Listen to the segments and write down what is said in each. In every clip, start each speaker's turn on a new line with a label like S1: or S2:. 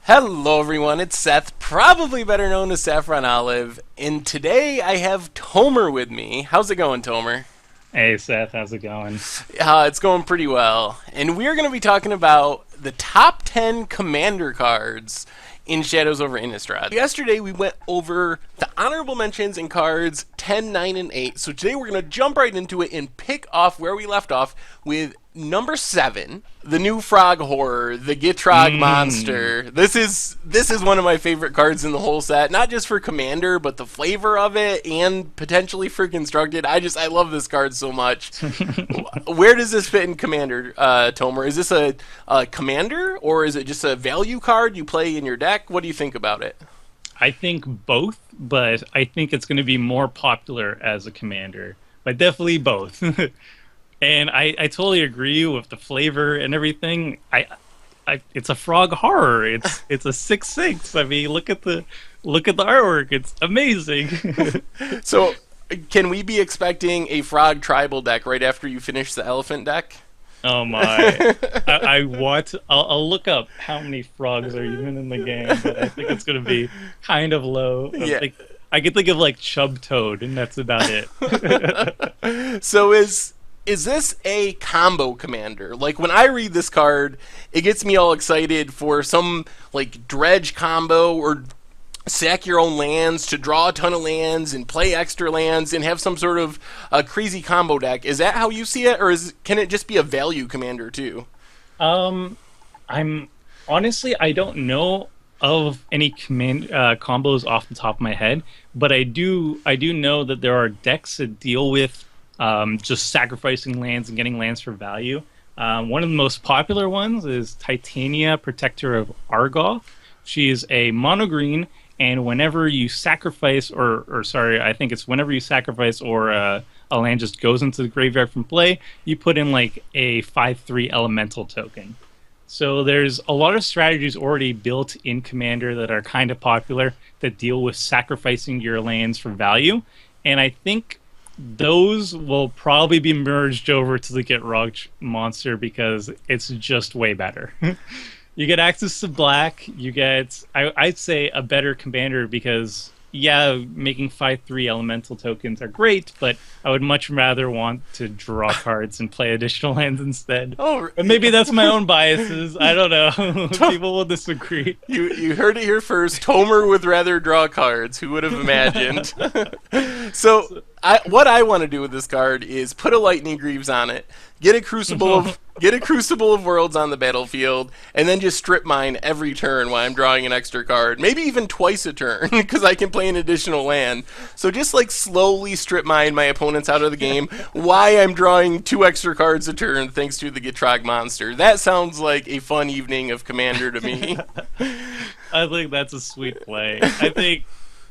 S1: Hello everyone, it's Seth, probably better known as Saffron Olive, and today I have Tomer with me. How's it going, Tomer?
S2: Hey Seth, how's it going?
S1: It's going pretty well. And we are going to be talking about the top 10 commander cards in Shadows Over Innistrad. Yesterday we went over the honorable mentions and cards 10, 9, and 8. So today we're going to jump right into it and pick off where we left off with number 7, the new frog horror, the Gitrog
S2: Mmm.
S1: monster. This is one of my favorite cards in the whole set, not just for commander, but the flavor of it and potentially for constructed. I love this card so much. Where does this fit in commander, Tomer? Is this a commander or is it just a value card you play in your deck? What do you think about it?
S2: I think both, but I think it's going to be more popular as a commander. But definitely both. And I totally agree with the flavor and everything. It's a frog horror. It's a 6/6. I mean, look at the artwork. It's amazing.
S1: So, can we be expecting a frog tribal deck right after you finish the elephant deck?
S2: Oh my. I want I'll look up how many frogs are even in the game, but I think it's gonna be kind of low.
S1: Yeah.
S2: I could think of like Chub Toad, and that's about it.
S1: So is this a combo commander? Like when I read this card, it gets me all excited for some like dredge combo or sack your own lands to draw a ton of lands and play extra lands and have some sort of crazy combo deck. Is that how you see it, or can it just be a value commander too?
S2: Um, I'm honestly I don't know of any combos off the top of my head, but I do know that there are decks that deal with just sacrificing lands and getting lands for value. One of the most popular ones is Titania, Protector of Argoth. She is a mono green, and whenever you sacrifice, or sorry, I think it's whenever you sacrifice or a land just goes into the graveyard from play, you put in like a 5/3 elemental token. So there's a lot of strategies already built in Commander that are kind of popular that deal with sacrificing your lands for value. And I think those will probably be merged over to the Get Rocked monster because it's just way better. You get access to black. You get, I'd say, a better commander because, yeah, making 5/3 elemental tokens are great, but I would much rather want to draw cards and play additional lands instead.
S1: Oh,
S2: But maybe that's my own biases. I don't know. People will disagree.
S1: you heard it here first. Tomer would rather draw cards. Who would have imagined? So, what I want to do with this card is put a Lightning Greaves on it, get a Crucible of Worlds on the battlefield, and then just strip mine every turn while I'm drawing an extra card. Maybe even twice a turn because I can play an additional land. So just like slowly strip mine my opponents out of the game while I'm drawing 2 extra cards a turn thanks to the Gitrog monster. That sounds like a fun evening of Commander to me.
S2: I think that's a sweet play. I think,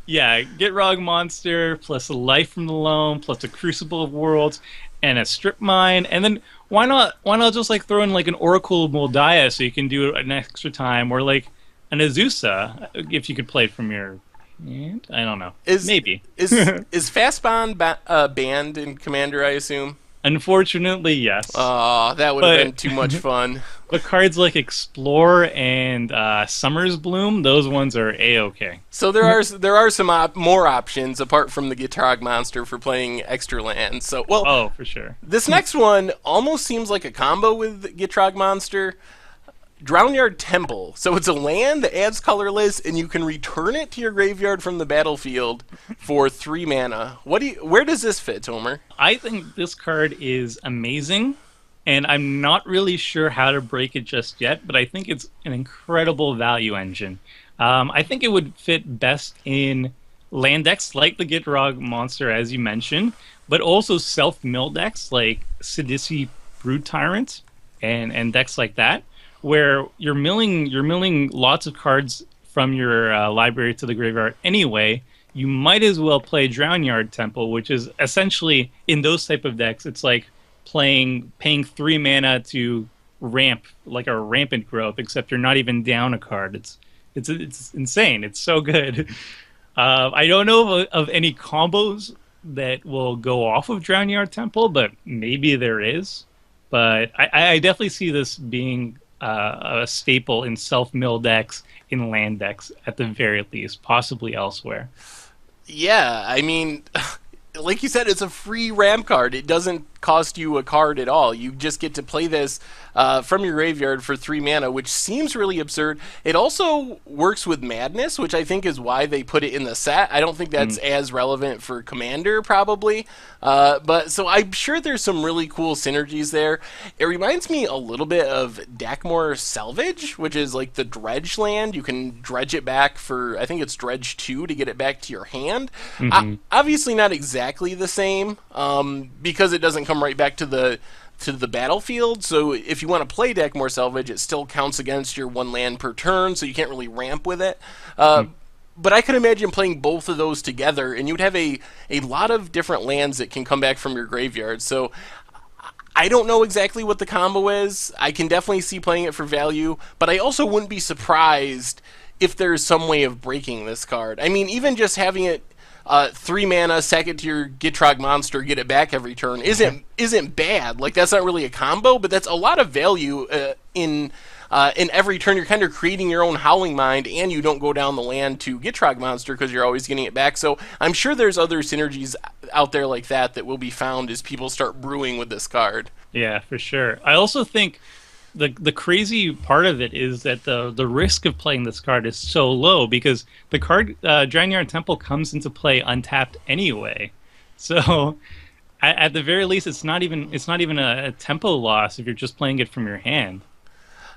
S2: yeah, Get Rog Monster plus a Life from the Loam plus a Crucible of Worlds and a Strip Mine, and then why not just like throw in like an Oracle of Moldiah so you can do it an extra time, or like an Azusa if you could play it from your hand. I don't know.
S1: Is
S2: Maybe.
S1: is Fast Bond banned in Commander? I assume.
S2: Unfortunately, yes.
S1: Oh, that would have been
S2: But
S1: too much fun.
S2: but cards like Explore and Summer's Bloom, those ones are a-okay.
S1: So there are some more options apart from the Gitrog monster for playing extra lands. So well,
S2: Oh, for sure.
S1: this next one almost seems like a combo with Gitrog monster. Drownyard Temple. So it's a land that adds colorless, and you can return it to your graveyard from the battlefield for 3 mana. Where does this fit, Tomer?
S2: I think this card is amazing, and I'm not really sure how to break it just yet, but I think it's an incredible value engine. I think it would fit best in land decks like the Gitrog monster, as you mentioned, but also self-mill decks like Sidisi Brood Tyrant and decks like that, where you're milling lots of cards from your library to the graveyard anyway. You might as well play Drownyard Temple, which is essentially in those type of decks, it's like paying 3 mana to ramp like a rampant growth, except you're not even down a card. It's insane. It's so good. I don't know of any combos that will go off of Drownyard Temple, but maybe there is. But I definitely see this being a staple in self-mill decks, in land decks at the very least, possibly elsewhere.
S1: Yeah, I mean, like you said, it's a free ramp card. It doesn't cost you a card at all. You just get to play this from your graveyard for 3 mana, which seems really absurd. It also works with Madness, which I think is why they put it in the set. I don't think that's as relevant for Commander, probably. But so I'm sure there's some really cool synergies there. It reminds me a little bit of Dakmor Salvage, which is like the dredge land. You can dredge it back for, I think it's dredge 2 to get it back to your hand. Obviously not exactly the same, because it doesn't come right back to the battlefield. So if you want to play Dakmor Salvage, it still counts against your 1 land per turn, so you can't really ramp with it. But I could imagine playing both of those together, and you'd have a lot of different lands that can come back from your graveyard. So I don't know exactly what the combo is. I can definitely see playing it for value, but I also wouldn't be surprised if there's some way of breaking this card. I mean, even just having it 3 mana, sack it to your Gitrog monster, get it back every turn isn't bad. Like, that's not really a combo, but that's a lot of value in every turn. You're kind of creating your own Howling Mind, and you don't go down the land to Gitrog monster because you're always getting it back. So I'm sure there's other synergies out there like that will be found as people start brewing with this card.
S2: Yeah, for sure. I also think the crazy part of it is that the risk of playing this card is so low because the card Dranyard Temple comes into play untapped anyway. So at the very least, it's not even a tempo loss if you're just playing it from your hand.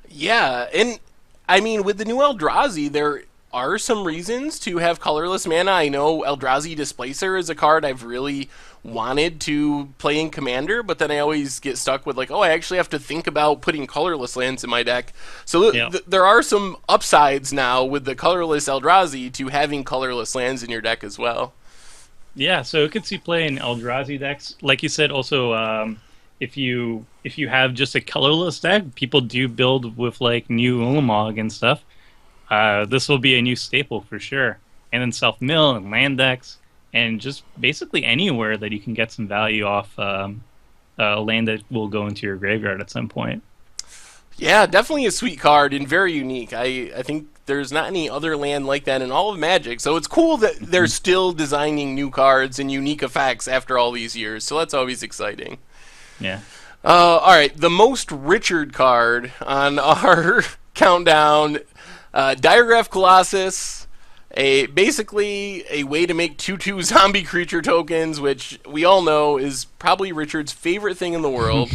S1: Yeah, and I mean, with the new Eldrazi, there are some reasons to have colorless mana. I know Eldrazi Displacer is a card I've really wanted to play in Commander, but then I always get stuck with like, oh, I actually have to think about putting colorless lands in my deck. So there are some upsides now with the colorless Eldrazi to having colorless lands in your deck as well.
S2: Yeah, so it could see play in Eldrazi decks. Like you said, also, if you have just a colorless deck, people do build with like new Ulamog and stuff. This will be a new staple for sure. And then self-mill and land decks, and just basically anywhere that you can get some value off a land that will go into your graveyard at some point.
S1: Yeah, definitely a sweet card and very unique. I think there's not any other land like that in all of Magic, so it's cool that they're still designing new cards and unique effects after all these years, so that's always exciting.
S2: Yeah.
S1: All right, the most Richard card on our countdown, Diagraph Colossus, basically a way to make 2/2 zombie creature tokens, which we all know is probably Richard's favorite thing in the world.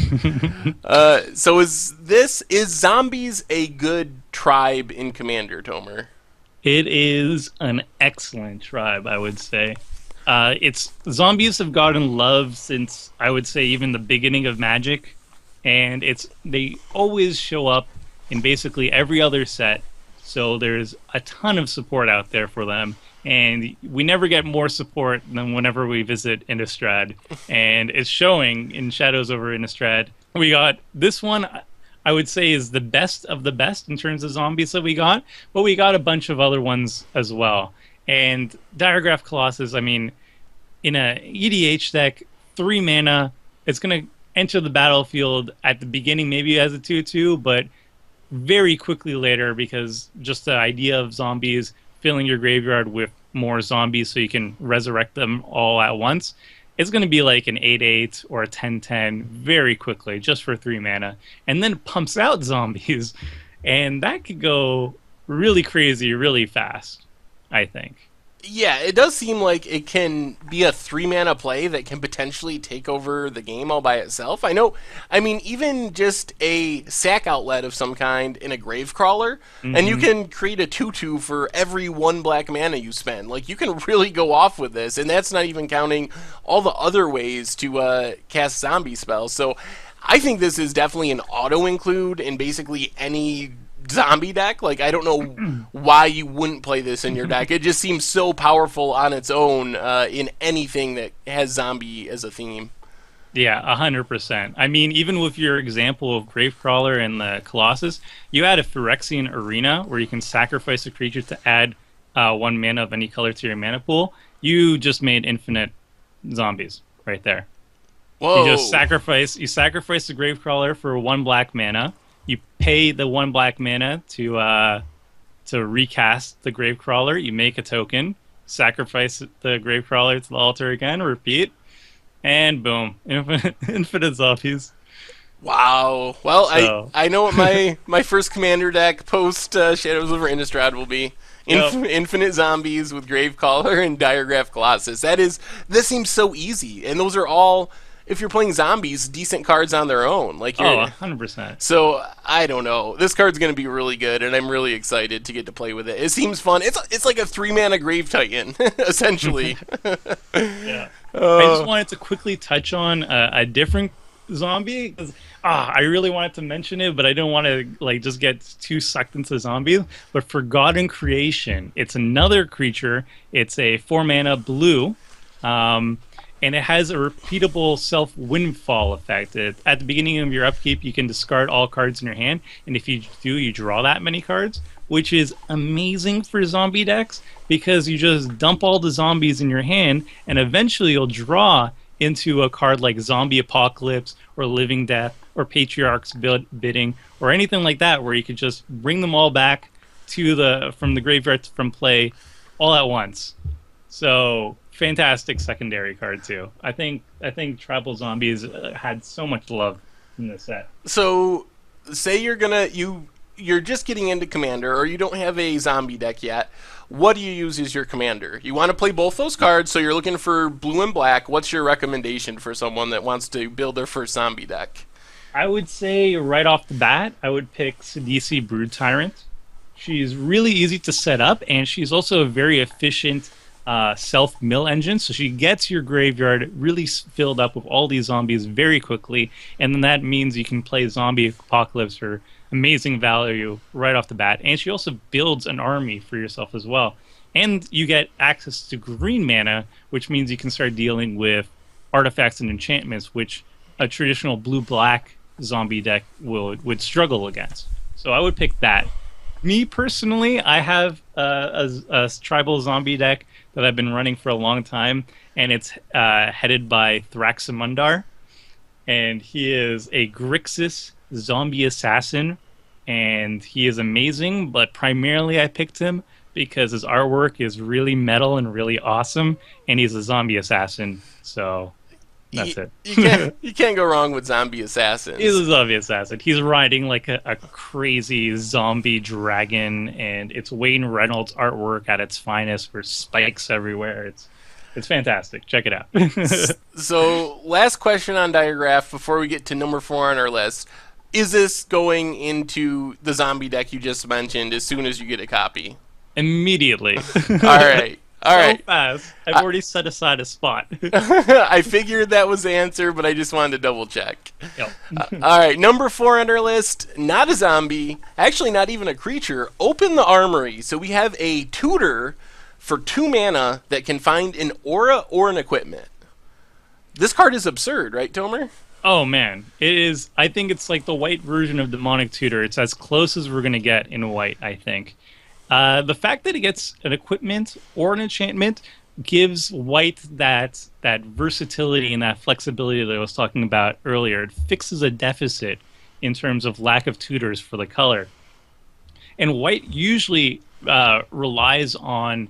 S1: So is zombies a good tribe in Commander, Tomer?
S2: It is an excellent tribe, I would say. It's zombies have gotten love since I would say even the beginning of Magic, and they always show up in basically every other set. So there's a ton of support out there for them, and we never get more support than whenever we visit Innistrad, and it's showing in Shadows Over Innistrad. We got this one, I would say, is the best of the best in terms of zombies that we got, but we got a bunch of other ones as well. And Diagraph Colossus, I mean, in a EDH deck, 3 mana, it's going to enter the battlefield at the beginning, maybe as a 2/2, but very quickly later, because just the idea of zombies filling your graveyard with more zombies so you can resurrect them all at once, it's going to be like an 8/8 or a 10/10 very quickly, just for 3 mana. And then it pumps out zombies, and that could go really crazy really fast, I think.
S1: Yeah, it does seem like it can be a 3 mana play that can potentially take over the game all by itself. I mean, even just a sack outlet of some kind in a Gravecrawler, and you can create a 2/2 for every 1 black mana you spend. Like, you can really go off with this, and that's not even counting all the other ways to cast zombie spells. So I think this is definitely an auto-include in basically any zombie deck. Like, I don't know why you wouldn't play this in your deck. It just seems so powerful on its own in anything that has zombie as a theme.
S2: Yeah, 100%. I mean, even with your example of Gravecrawler and the Colossus, you add a Phyrexian Arena where you can sacrifice a creature to add 1 mana of any color to your mana pool. You just made infinite zombies right there.
S1: Whoa.
S2: You sacrifice the Gravecrawler for 1 black mana. You pay the 1 black mana to recast the Gravecrawler. You make a token, sacrifice the Gravecrawler to the altar again, repeat, and boom, infinite zombies.
S1: Wow. Well,
S2: So,
S1: I know what my first commander deck post Shadows Over Innistrad will be.
S2: yep.
S1: Infinite zombies with Gravecaller and Diagraph Colossus. This seems so easy, and those are all, if you're playing zombies, decent cards on their own. Like
S2: Oh,
S1: you're
S2: 100%.
S1: So I don't know. This card's going to be really good, and I'm really excited to get to play with it. It seems fun. It's like a 3-mana Grave Titan, essentially.
S2: Yeah. I just wanted to quickly touch on a different zombie 'cause, I really wanted to mention it, but I don't want to like just get too sucked into zombies. But Forgotten Creation, it's another creature. It's a 4-mana blue, and it has a repeatable self windfall effect. At the beginning of your upkeep, you can discard all cards in your hand, and if you do, you draw that many cards, which is amazing for zombie decks because you just dump all the zombies in your hand, and eventually you'll draw into a card like Zombie Apocalypse or Living Death or Patriarch's Bidding or anything like that, where you could just bring them all back from the graveyard from play all at once. So fantastic secondary card too. I think Tribal Zombies had so much love in this set.
S1: So say you're just getting into Commander, or you don't have a zombie deck yet. What do you use as your commander? You want to play both those cards, so you're looking for blue and black. What's your recommendation for someone that wants to build their first zombie deck?
S2: I would say right off the bat, I would pick Sidisi Brood Tyrant. She's really easy to set up, and she's also a very efficient self-mill engine, so she gets your graveyard really filled up with all these zombies very quickly, and then that means you can play Zombie Apocalypse for amazing value right off the bat. And she also builds an army for yourself as well. And you get access to green mana, which means you can start dealing with artifacts and enchantments, which a traditional blue-black zombie deck would struggle against. So I would pick that. Me personally, I have a tribal zombie deck that I've been running for a long time, and it's headed by Thraxamundar, and he is a Grixis zombie assassin, and he is amazing, but primarily I picked him because his artwork is really metal and really awesome, and he's a zombie assassin, so that's it.
S1: You can't go wrong with zombie assassins.
S2: He's a zombie assassin. He's riding like a crazy zombie dragon, and it's Wayne Reynolds artwork at its finest with spikes everywhere. It's fantastic. Check it out.
S1: So, last question on Diagraph before we get to number 4 on our list. Is this going into the zombie deck you just mentioned as soon as you get a copy?
S2: Immediately.
S1: All right. All right.
S2: So fast. I've already set aside a spot.
S1: I figured that was the answer, but I just wanted to double check.
S2: Yep.
S1: All right, number 4 on our list, not a zombie, actually not even a creature. Open the Armoury. So we have a tutor for 2 mana that can find an aura or an equipment. This card is absurd, right, Tomer?
S2: Oh man, it is. I think it's like the white version of Demonic Tutor. It's as close as we're gonna get in white, I think. The fact that it gets an equipment or an enchantment gives white that versatility and that flexibility that I was talking about earlier. It fixes a deficit in terms of lack of tutors for the color. And white usually relies on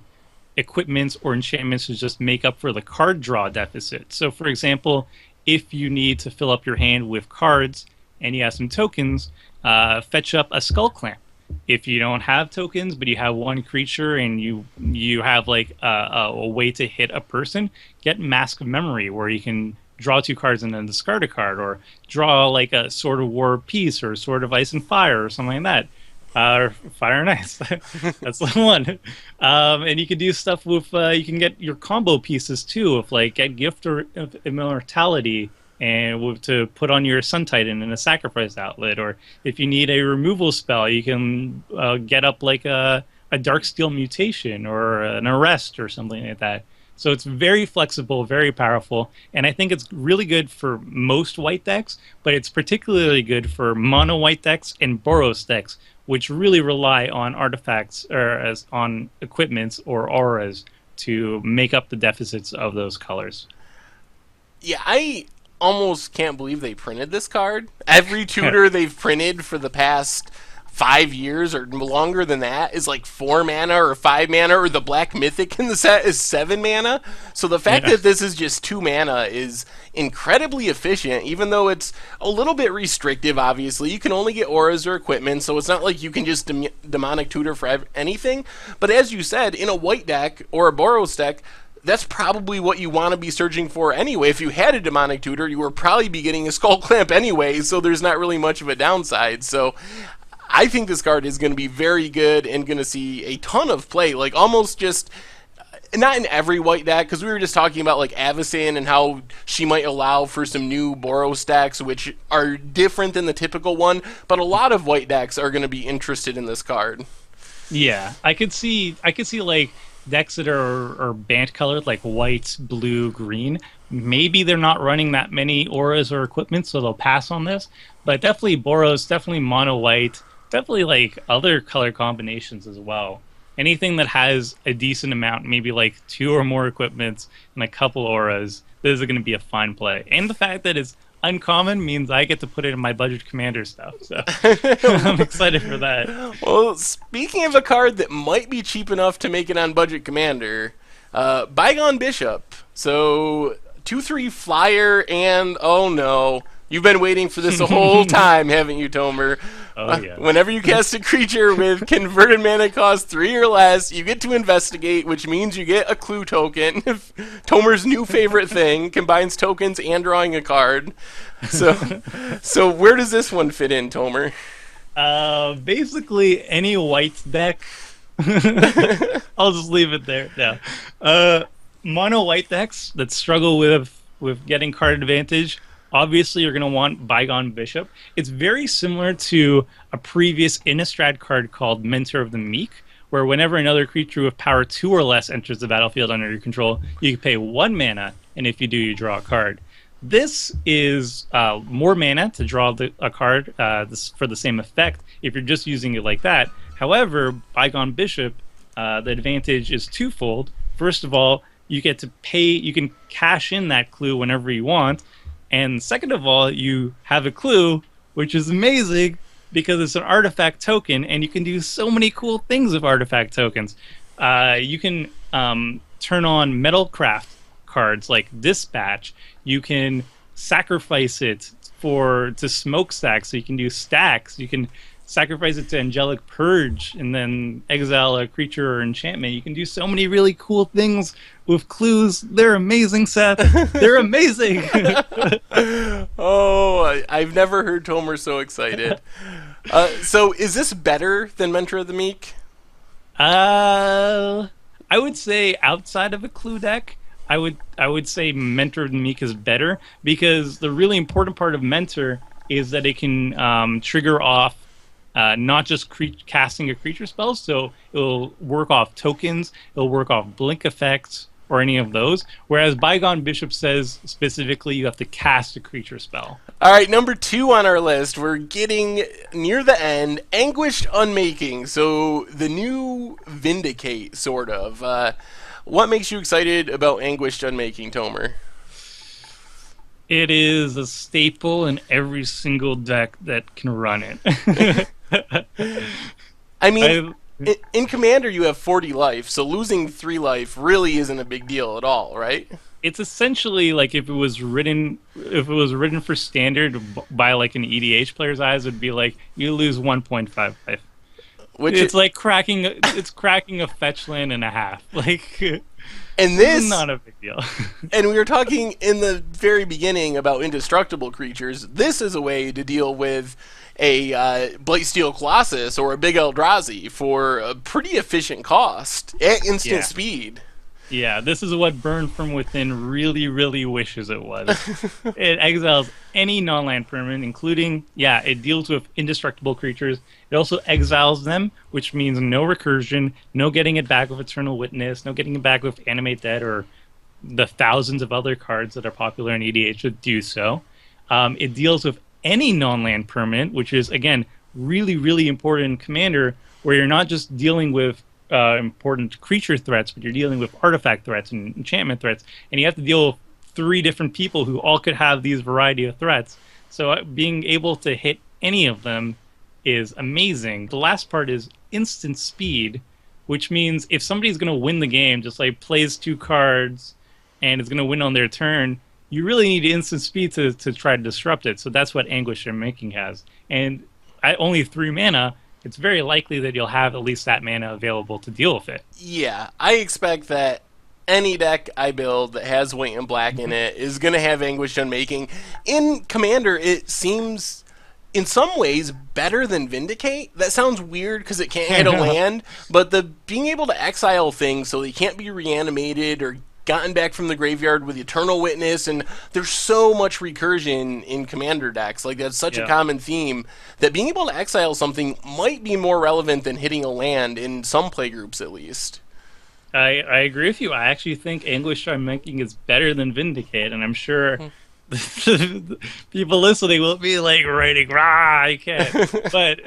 S2: equipments or enchantments to just make up for the card draw deficit. So, for example, if you need to fill up your hand with cards and you have some tokens, fetch up a Skull Clamp. If you don't have tokens, but you have 1 creature and you have like a way to hit a person, get Mask of Memory, where you can draw 2 cards and then discard a card, or draw like a Sword of War Peace or Sword of Ice and Fire or something like that. Fire and Ice. That's the one. And you can do stuff with, you can get your combo pieces too, of like get Gift of Immortality and to put on your Sun Titan in a sacrifice outlet, or if you need a removal spell, you can get up like a Darksteel Mutation or an Arrest or something like that. So it's very flexible, very powerful, and I think it's really good for most white decks, but it's particularly good for mono white decks and Boros decks, which really rely on artifacts or on equipments or auras to make up the deficits of those colors.
S1: Yeah, I almost can't believe they printed this card. Every tutor they've printed for the past 5 years or longer than that is like 4 mana or 5 mana, or the black mythic in the set is 7 mana. So the fact that this is just 2 mana is incredibly efficient, even though it's a little bit restrictive. Obviously, you can only get auras or equipment, so it's not like you can just demonic tutor for anything. But as you said, in a white deck or a Boros deck, that's probably what you want to be searching for anyway. If you had a demonic tutor, you would probably be getting a skull clamp anyway, so there's not really much of a downside. So I think this card is going to be very good and going to see a ton of play, like almost just not in every white deck, because we were just talking about like Avacyn and how she might allow for some new Boros decks which are different than the typical one, but a lot of white decks are going to be interested in this card.
S2: Yeah, I could see like decks that are band colored, like white, blue, green. Maybe they're not running that many auras or equipment, so they'll pass on this. But definitely Boros, definitely mono white, definitely like other color combinations as well. Anything that has a decent amount, maybe like 2 or more equipments and a couple auras, this is going to be a fine play. And the fact that it's uncommon means I get to put it in my budget commander stuff. So I'm excited for that.
S1: Well, speaking of a card that might be cheap enough to make it on budget commander, Bygone Bishop. So 2/3 flyer, and oh no, you've been waiting for this the whole time, haven't you, Tomer?
S2: Oh, yeah.
S1: Whenever you cast a creature with converted mana cost 3 or less, you get to investigate, which means you get a clue token. Tomer's new favorite thing, combines tokens and drawing a card. So where does this one fit in, Tomer?
S2: Basically any white deck. I'll just leave it there. No. Mono white decks that struggle with getting card advantage, obviously you're going to want Bygone Bishop. It's very similar to a previous Innistrad card called Mentor of the Meek, where whenever another creature with power 2 or less enters the battlefield under your control, you can pay 1 mana, and if you do, you draw a card. This is more mana to draw a card for the same effect if you're just using it like that. However, Bygone Bishop, the advantage is twofold. First of all, you get to pay, you can cash in that clue whenever you want. And second of all, you have a clue, which is amazing because it's an artifact token, and you can do so many cool things with artifact tokens. You can turn on Metalcraft cards like Dispatch. You can sacrifice it to smokestack, so you can do stacks. You can sacrifice it to Angelic Purge and then exile a creature or enchantment. You can do so many really cool things with clues. They're amazing, Seth. They're amazing.
S1: Oh, I've never heard Tomer so excited. So is this better than Mentor of the Meek?
S2: I would say outside of a clue deck, I would say Mentor of the Meek is better, because the really important part of Mentor is that it can trigger off not just casting a creature spell, so it'll work off tokens, it'll work off blink effects, or any of those. Whereas Bygone Bishop says specifically you have to cast a creature spell.
S1: All right, number 2 on our list. We're getting near the end. Anguished Unmaking. So the new Vindicate, sort of. What makes you excited about Anguished Unmaking, Tomer?
S2: It is a staple in every single deck that can run it.
S1: I mean, in Commander you have 40 life, so losing 3 life really isn't a big deal at all, right?
S2: It's essentially like if it was written for Standard by like an EDH player's eyes, it'd be like you lose 1.5 life. Which it's like cracking a fetch land and a half. Like,
S1: and this
S2: is not a big deal.
S1: And we were talking in the very beginning about indestructible creatures. This is a way to deal with a Blightsteel Colossus or a Big Eldrazi for a pretty efficient cost at instant speed.
S2: Yeah, this is what Burn from Within really, really wishes it was. It exiles any non-land permanent, including, it deals with indestructible creatures. It also exiles them, which means no recursion, no getting it back with Eternal Witness, no getting it back with Animate Dead, or the thousands of other cards that are popular in EDH that do so. It deals with any non-land permanent, which is, again, really, really important in Commander, where you're not just dealing with important creature threats, but you're dealing with artifact threats and enchantment threats, and you have to deal with three different people who all could have these variety of threats. So being able to hit any of them is amazing. The last part is instant speed, which means if somebody's going to win the game, just like plays two cards and is going to win on their turn, you really need instant speed to try to disrupt it. So that's what Anguish and Making has. And at only 3 mana, it's very likely that you'll have at least that mana available to deal with it.
S1: Yeah, I expect that any deck I build that has white and black in it is going to have Anguish Unmaking. In Commander, it seems in some ways better than Vindicate. That sounds weird because it can't hit a land, but the being able to exile things so they can't be reanimated or gotten back from the graveyard with Eternal Witness, and there's so much recursion in Commander decks. Like, that's such a common theme that being able to exile something might be more relevant than hitting a land in some playgroups at least.
S2: I agree with you. I actually think Anguish Unmaking is better than Vindicate, and I'm sure people listening will be like writing, rah, I can't. But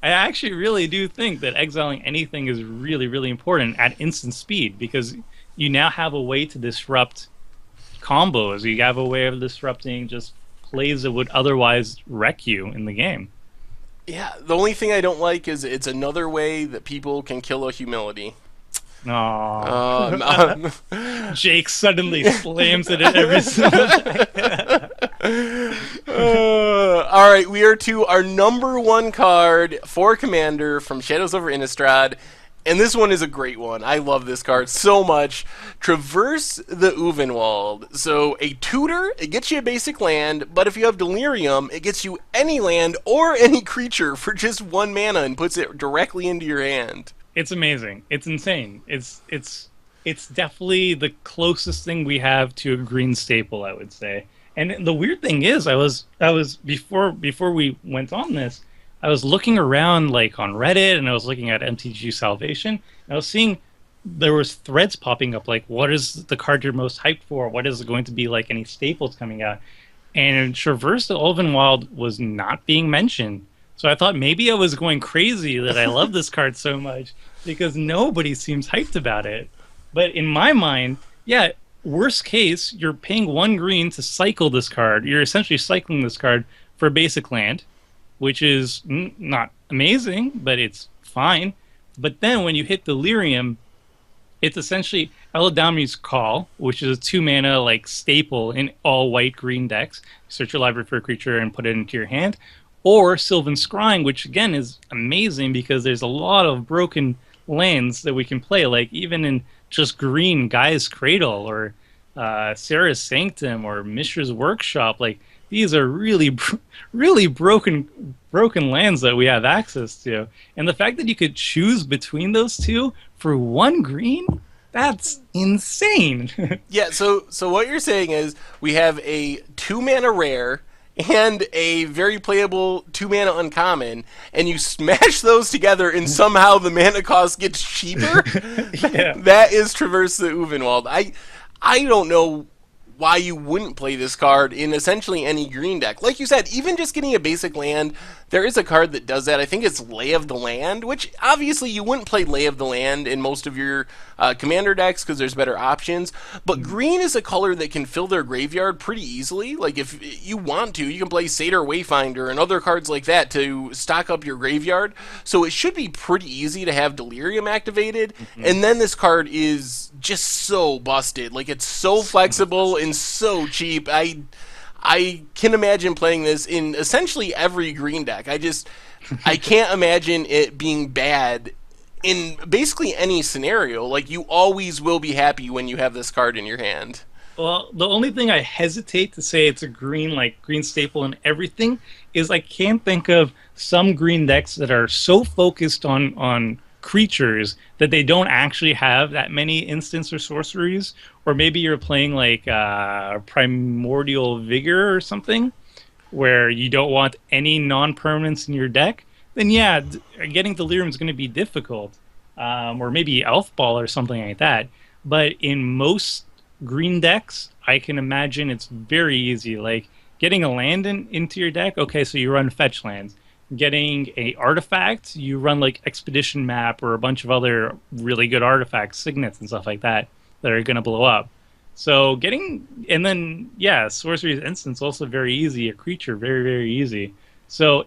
S2: I actually really do think that exiling anything is really, really important at instant speed, because you now have a way to disrupt combos. You have a way of disrupting just plays that would otherwise wreck you in the game.
S1: Yeah, the only thing I don't like is it's another way that people can kill a humility.
S2: Aww. Jake suddenly slams it in every single
S1: all right, we are to our number 1 card for Commander from Shadows Over Innistrad. And this one is a great one. I love this card so much. Traverse the Uvenwald. So a tutor, it gets you a basic land, but if you have Delirium, it gets you any land or any creature for just 1 mana and puts it directly into your hand.
S2: It's amazing. It's insane. It's definitely the closest thing we have to a green staple, I would say. And the weird thing is, I was before we went on this, I was looking around like on Reddit, and I was looking at MTG Salvation, and I was seeing there was threads popping up like, what is the card you're most hyped for? What is going to be like any staples coming out? And Traverse the Ulvenwald was not being mentioned. So I thought maybe I was going crazy that I love this card so much, because nobody seems hyped about it. But in my mind, yeah, worst case, you're paying 1 green to cycle this card. You're essentially cycling this card for a basic land, which is not amazing, but it's fine. But then when you hit Delirium, it's essentially Eladamri's Call, which is a 2 mana like staple in all white green decks. Search your library for a creature and put it into your hand. Or Sylvan Scrying, which again is amazing because there's a lot of broken lands that we can play, like even in just green, Gaia's Cradle or Sarah's Sanctum or Mishra's Workshop. Like, these are really, really broken lands that we have access to. And the fact that you could choose between those two for 1 green, that's insane.
S1: Yeah, so what you're saying is we have a 2 mana rare and a very playable 2 mana uncommon, and you smash those together and somehow the mana cost gets cheaper?
S2: Yeah.
S1: That is Traverse the Uvenwald. I don't know why you wouldn't play this card in essentially any green deck. Like you said, even just getting a basic land, there is a card that does that. I think it's Lay of the Land, which obviously you wouldn't play Lay of the Land in most of your Commander decks because there's better options. But green is a color that can fill their graveyard pretty easily. Like, if you want to, you can play Satyr Wayfinder and other cards like that to stock up your graveyard. So it should be pretty easy to have Delirium activated. And then this card is just so busted. Like, it's so flexible and so cheap. I can imagine playing this in essentially every green deck. I can't imagine it being bad in basically any scenario. Like, you always will be happy when you have this card in your hand.
S2: Well, the only thing I hesitate to say it's a green staple in everything is I can't think of some green decks that are so focused on creatures that they don't actually have that many instants or sorceries. Or maybe you're playing like Primordial Vigor or something, where you don't want any non-permanents in your deck. Then yeah, getting Delirium is going to be difficult. Or maybe Elf Ball or something like that. But in most green decks, I can imagine it's very easy. Like, getting a land into your deck, okay, so you run fetch lands. Getting a artifact, you run like Expedition Map or a bunch of other really good artifacts, signets and stuff like that are going to blow up. So and then yeah, sorcery's instance also very easy. A creature very very easy. So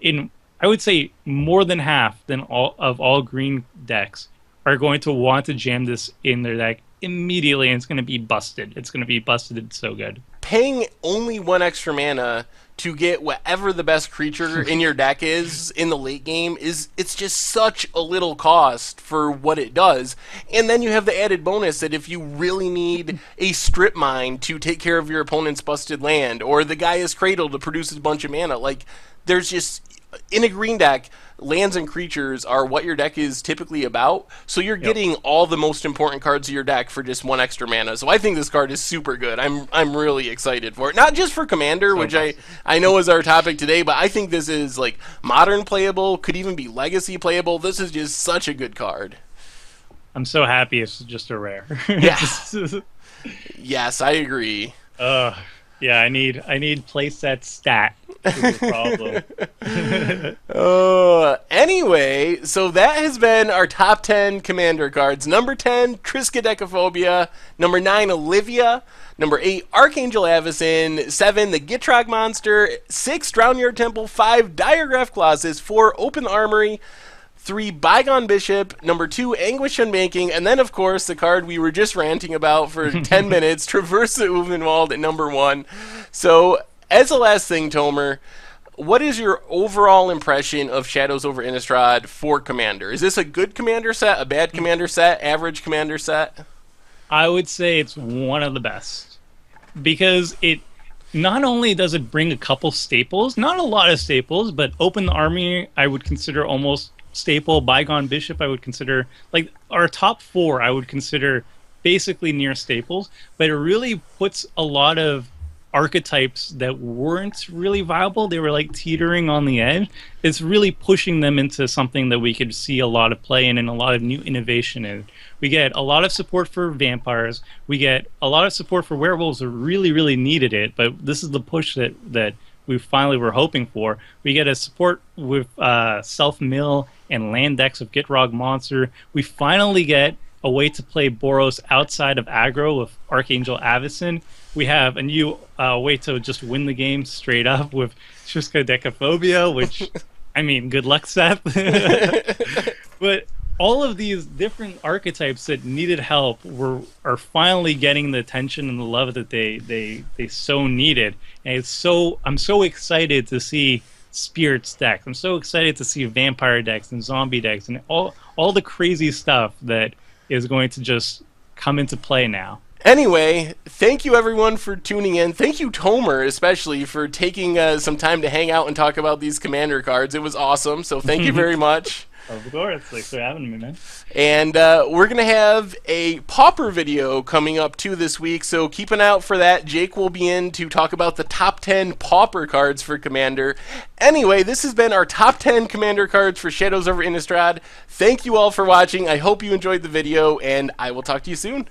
S2: I would say more than half than all green decks are going to want to jam this in their deck immediately, and it's going to be busted. It's going to be busted. It's so good.
S1: Paying only 1 extra mana to get whatever the best creature in your deck is in the late game it's just such a little cost for what it does. And then you have the added bonus that if you really need a strip mine to take care of your opponent's busted land, or the Gaia's Cradle to produce a bunch of mana, like there's just in a green deck, lands and creatures are what your deck is typically about. So you're getting all the most important cards of your deck for just 1 extra mana. So I think this card is super good. I'm really excited for it. Not just for Commander, so which I know is our topic today, but I think this is like modern playable, could even be legacy playable. This is just such a good card.
S2: I'm so happy it's just a rare.
S1: Yeah. Yes, I agree.
S2: Yeah, I need playset stat. Problem.
S1: Anyway, so that has been our top 10 Commander cards. Number 10, Triskaidekaphobia. Number 9, Olivia. Number 8, Archangel Avacyn. 7, the Gitrog Monster. 6, Drownyard Temple. 5, Diagraph Colossus. 4, Open Armoury. 3, Bygone Bishop. Number 2, Anguish Unbanking. And then, of course, the card we were just ranting about for 10 minutes, Traverse the Uvenwald at number 1. So, as the last thing, Tomer, what is your overall impression of Shadows Over Innistrad for Commander? Is this a good Commander set, a bad Commander set, average Commander set?
S2: I would say it's one of the best. Because it not only does it bring a couple staples, not a lot of staples, but Open the Army I would consider almost staple. Bygone Bishop I would consider, like our top 4 I would consider basically near staples, but it really puts a lot of archetypes that weren't really viable. They were like teetering on the edge. It's really pushing them into something that we could see a lot of play in and a lot of new innovation in. We get a lot of support for vampires. We get a lot of support for werewolves that really, really needed it, but this is the push that we finally were hoping for. We get a support with self-mill and land decks of Gitrog Monster. We finally get a way to play Boros outside of aggro with Archangel Avacyn. We have a new way to just win the game straight up with Triskaidekaphobia, which, I mean, good luck, Seth. But all of these different archetypes that needed help are finally getting the attention and the love that they so needed. And I'm so excited to see spirits decks. I'm so excited to see vampire decks and zombie decks and all the crazy stuff that is going to just come into play now.
S1: Anyway, thank you everyone for tuning in. Thank you, Tomer, especially for taking some time to hang out and talk about these Commander cards. It was awesome, so thank you very much.
S2: Of course, thanks for having me, man.
S1: And we're going to have a Pauper video coming up too this week, so keep an eye out for that. Jake will be in to talk about the top 10 Pauper cards for Commander. Anyway, this has been our top 10 Commander cards for Shadows Over Innistrad. Thank you all for watching. I hope you enjoyed the video, and I will talk to you soon.